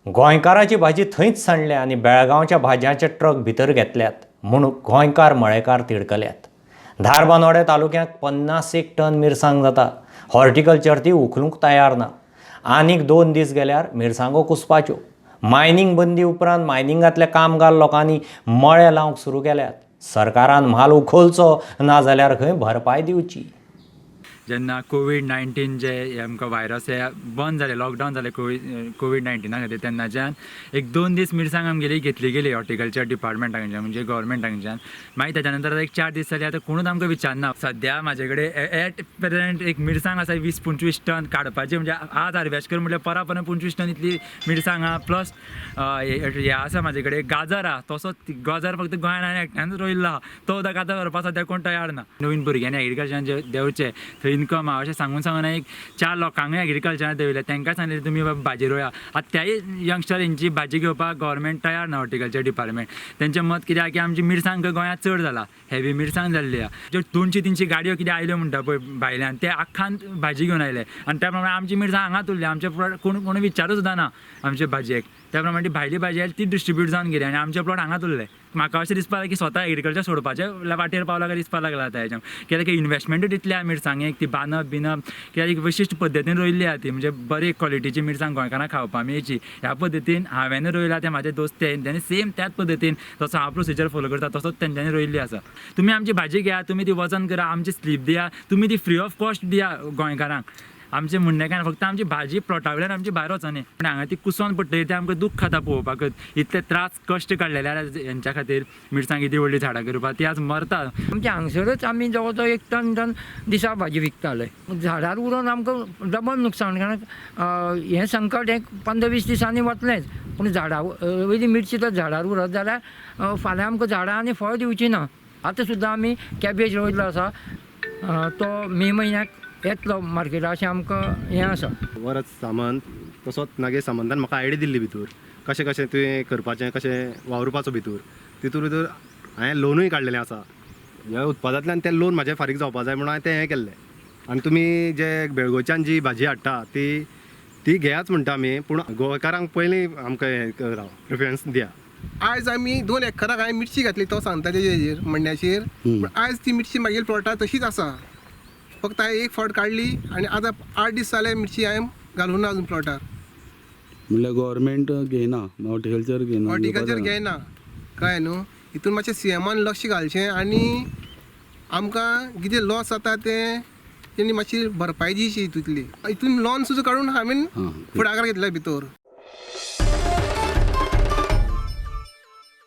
गोंयकाराची भाजी थंयच सांडल्या आनी बेळगांवच्या भाज्यांचे ट्रक भितर घेतल्यात म्हूण गोंयकार मळेकार तिडकल्यात. धारबांदोड्या तालुक्यांत 50 टन मिरसांग जाता. हॉर्टिकल्चर ती उखलूंक तयार ना. आनीक 2 दीस गेल्यार मिरसांगो कुसपाच्यो. मायनींग बंदी उपरांत मायनिंगांतल्या कामगार लोकांनी मळे लावंक सुरू केल्यात. सरकारान म्हाल उखलचो नाजाल्यार खंय भरपाय दिवची. जेन्ना कोवीड-19 जे आमकां वायरस हे बंद जाले, लॉकडावन जाले कोवीड-19 खातीर, तेन्नाच्यान 1-2 दीस मिरसांग आमगेली घेतली गेली हॉर्टिकल्चर डिपार्टमेंटा कडच्यान, म्हणजे गव्हर्मेंटा कडच्यान. मागीर तेच्या नंतर 1-4 दीस जाली, आतां कोणूच आमकां विचारना. सद्या म्हाजे कडेन एट प्रेजेंट एक मिरसांग आसा 20-25 टन काडपाची, म्हणजे आज हार्वेस्ट म्हटल्यार परपरत 25 टन इतली मिरसांग आहा. प्लस हे आसा म्हाजे कडेन गाजर आहा. तसोच गाजर फक्त गोंयान आनी एकट्यानूच रोयल्लो आहा. तो सुद्दां गाजर व्हरपा सद्या कोण तयार ना. नवीन भुरग्यांनी एग्रीकल्चरान जे देंवचे थंय इनकम हा अशें सांगून एक 4 लोकांकूय एग्रीकल्चरान देंवयले. तांकां सांगलें तुमी भाजी रोया. आतां त्याय यंगस्टर हेंची भाजी घेवपाक गव्हर्मेंट तयार ना. हॉर्टिकल्चर डिपार्टमेंट तेंचें मत कितें आहा की आमची मिरसांग गोंयांत चड जाला, हेवी मिरसांग जाल्ली आहा. ज्यो 200-300 गाडयो कितें आयल्यो म्हणटा पळय भायल्यान, ते आख्खान भाजी घेवन आयले आनी त्या प्रमाणे आमची मिरसांग हांगाच उरली. आमचे प्लॉट कोण विचारूं सुद्दां ना आमचे भाजयेक. त्या प्रमाणे ती भायली भाजी आयली ती डिस्ट्रिब्यूट जावन गेली आनी आमचे प्लॉट हांगाच उरले. म्हाका अशें दिसपा लागलें की स्वता एग्रीकल्चर सोडपाचे वाटेर पावला काय दिसपा लागला आतां हेच्या. कित्याक इन्वेस्टमेंटूय तितली आहा मिरसांगेक, ती बांदप कित्याक एक विशिश्ट पद्दतीन रोयल्ली आहा ती, म्हणजे बरी क्वॉलिटीची मिरसांग गोंयकारांक खावपा मेळची ह्या पद्दतीन हांवें रोयला. ते म्हाजे दोस्त तेंच्यांनी सेम त्याच पद्दतीन जसो हांव प्रोसिजर फॉलो करता तसोच तेंच्यांनी रोयल्ली आसा. तुमी आमची भाजी घेया, तुमी ती वजन करा, आमची स्लीप दिया, तुमी ती फ्री ऑफ कॉस्ट दिया गोंयकारांक. आमचे म्हणणें काय ना, फक्त आमची भाजी प्लॉटा वयल्यान आमची भायर वचनी. पूण हांगा ती कुसोन पडटली ते आमकां दूख खाता पळोवपाकच. इतले त्रास कश्ट काडलेले हेंच्या खातीर मिरसांग इतली व्हडली झाडां करपाक, ती आज मरता. आमच्या हांगसरच आमी जवळ जवळ 1 टन दिसा भाजी विकताले. झाडार उरोन आमकां डबल नुकसाण, कारण हें संकट एक 15-20 दिसांनी वतलेंच. पूण झाडां वयली मिरची तर झाडार उरत जाल्यार फाल्यां आमकां झाडां आनी फळ दिवची ना. आतां सुद्दां आमी कॅबेज रोयल्लो आसा, तो मे म्हयन्याक येतलो मार्केटाक अशें आमकां हें आसा. वरच सामान तसोच नागे सामंतान म्हाका आयडिया दिल्ली भितर कशें कशें तुवें करपाचें, कशें वावरपाचो भितर हांवें लोनूय काडलेलें आसा. ह्या उत्पादांतल्यान तें लोन म्हाजें फारीक जावपा जाय म्हणून हांवें तें हें केल्लें. आनी तुमी जे बेळगोच्यान जी भाजी हाडटा ती घेयाच म्हणटा आमी, पूण गोंयकारांक पयलीं आमकां हें करा, प्रिफरन्स दिया. आयज आमी 2 एकराक हांवें मिरची घातली, तो सांगता तेजेर म्हणण्याचेर. पूण आयज ती मिरची मागीर प्लॉटार तशीच आसा. फक्त हांवें एक फावट काडली आनी आतां 8 दीस जाले मिरची हांवें घालूं ना अजून प्लॉटार. म्हणल्यार गव्हर्मेंट घेयना, हॉर्टिकल्चर घेयना, कळ्ळें न्हू. हितून मातशें सीएमान लक्ष घालचें आनी आमकां कितें लॉस जाता तें तेणी मातशी भरपाय दिवची हितूंतली. हितून लॉन सुद्दां काडून हांवें फुडाकार घेतल्या भितर.